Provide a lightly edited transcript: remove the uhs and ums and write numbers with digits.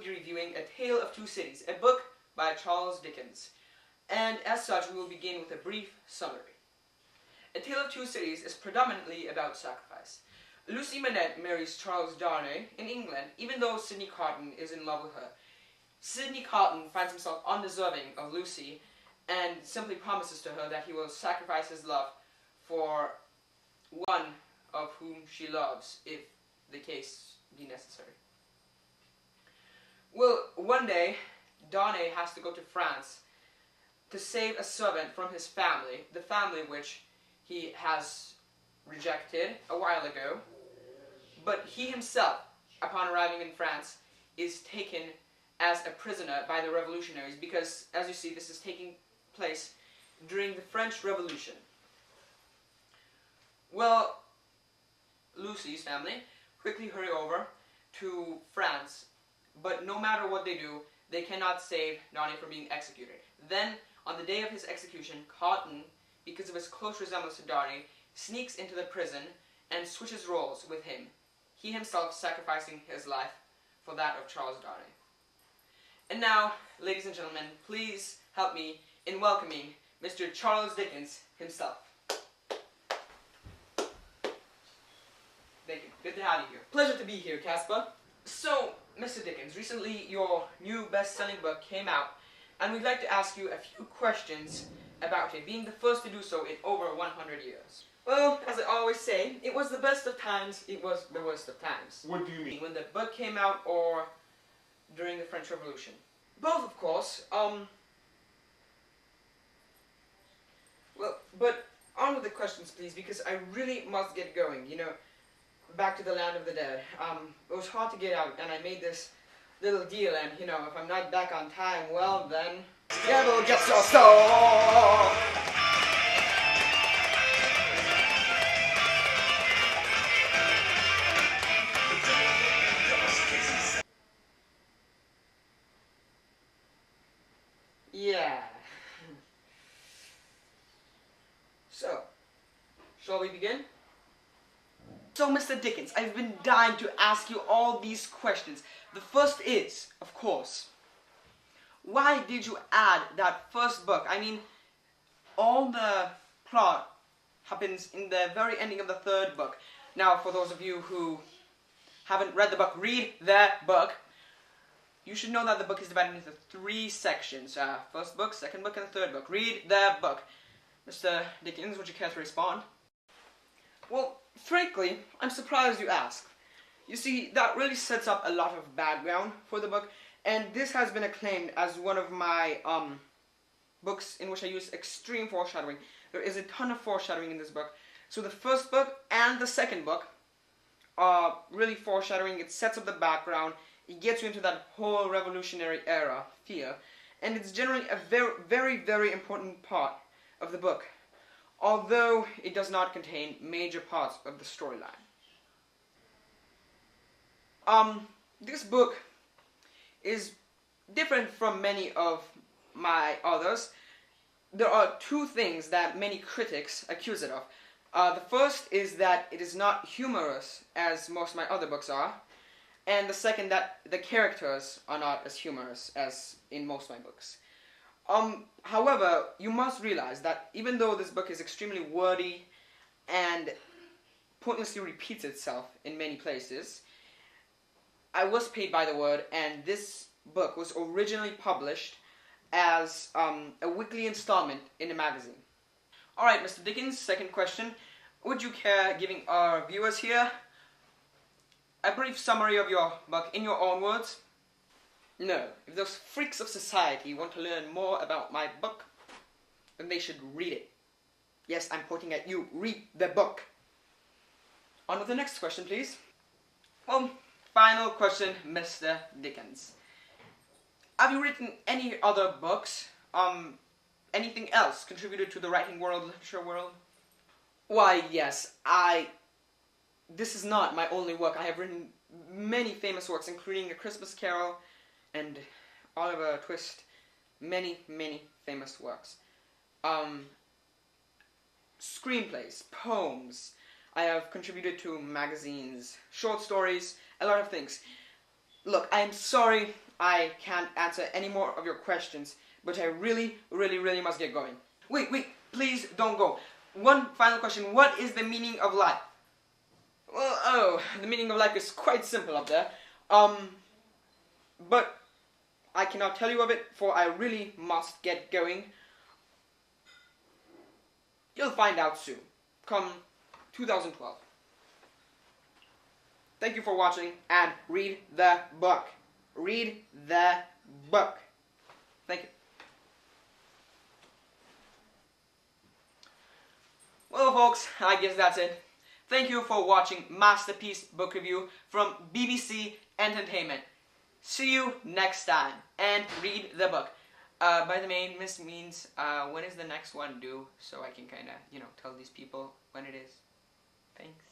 be reviewing A Tale of Two Cities, a book by Charles Dickens. And as such, we will begin with a brief summary. A Tale of Two Cities is predominantly about sacrifice. Lucy Manette marries Charles Darnay in England, even though Sidney Carton is in love with her. Sidney Carton finds himself undeserving of Lucy and simply promises to her that he will sacrifice his love for one of whom she loves, if the case be necessary. Well, one day, Darnay has to go to France to save a servant from his family, the family which he has rejected a while ago, but he himself, upon arriving in France, is taken as a prisoner by the revolutionaries because, as you see, this is taking place during the French Revolution. Well, Lucy's family quickly hurry over to France, but no matter what they do, they cannot save Darnay from being executed. Then, on the day of his execution, Carton, because of his close resemblance to Darnay, sneaks into the prison and switches roles with him, he himself sacrificing his life for that of Charles Darnay. And now, ladies and gentlemen, please help me in welcoming Mr. Charles Dickens himself. Thank you. Good to have you here. Pleasure to be here, Casper. So, Mr. Dickens, recently your new best-selling book came out, and we'd like to ask you a few questions about it, being the first to do so in over 100 years. Well, as I always say, it was the best of times, it was the worst of times. What do you mean? When the book came out or during the French Revolution? Both, of course. Well, but on with the questions, please, because I really must get going, you know, back to the land of the dead. It was hard to get out, and I made this little deal, and, you know, if I'm not back on time, well, then the devil gets your soul! Yeah. So, shall we begin? So, Mr. Dickens, I've been dying to ask you all these questions. The first is, of course, why did you add that first book? I mean, all the plot happens in the very ending of the third book. Now, for those of you who haven't read the book, read the book. You should know that the book is divided into 3 sections. First book, second book, and third book. Read the book. Mr. Dickens, would you care to respond? Well, frankly, I'm surprised you asked. You see, that really sets up a lot of background for the book, and this has been acclaimed as one of my books in which I use extreme foreshadowing. There is a ton of foreshadowing in this book. So the first book and the second book are really foreshadowing. It sets up the background. It gets you into that whole revolutionary era feel, and it's generally a very, very, very important part of the book, although it does not contain major parts of the storyline. This book is different from many of my others. There are 2 things that many critics accuse it of. The first is that it is not humorous as most of my other books are, and the second that the characters are not as humorous as in most of my books. However, you must realize that even though this book is extremely wordy and pointlessly repeats itself in many places, I was paid by the word, and this book was originally published as a weekly installment in a magazine. Alright, Mr. Dickens, second question. Would you care giving our viewers here a brief summary of your book in your own words? No. If those freaks of society want to learn more about my book, then they should read it. Yes, I'm pointing at you. Read the book. On with the next question, please. Well, final question, Mr. Dickens. Have you written any other books? Anything else contributed to the writing world, literature world? Why, yes, this is not my only work. I have written many famous works, including A Christmas Carol and Oliver Twist. Many, many famous works. Screenplays, poems. I have contributed to magazines, short stories, a lot of things. Look, I am sorry I can't answer any more of your questions, but I really, really, really must get going. Wait, please don't go. One final question. What is the meaning of life? Well, the meaning of life is quite simple up there. But I cannot tell you of it, for I really must get going. You'll find out soon, come 2012. Thank you for watching, and read the book. Read the book. Thank you. Well, folks, I guess that's it. Thank you for watching Masterpiece Book Review from BBC Entertainment. See you next time, and read the book. By the way, this means when is the next one due, so I can kind of, tell these people when it is. Thanks.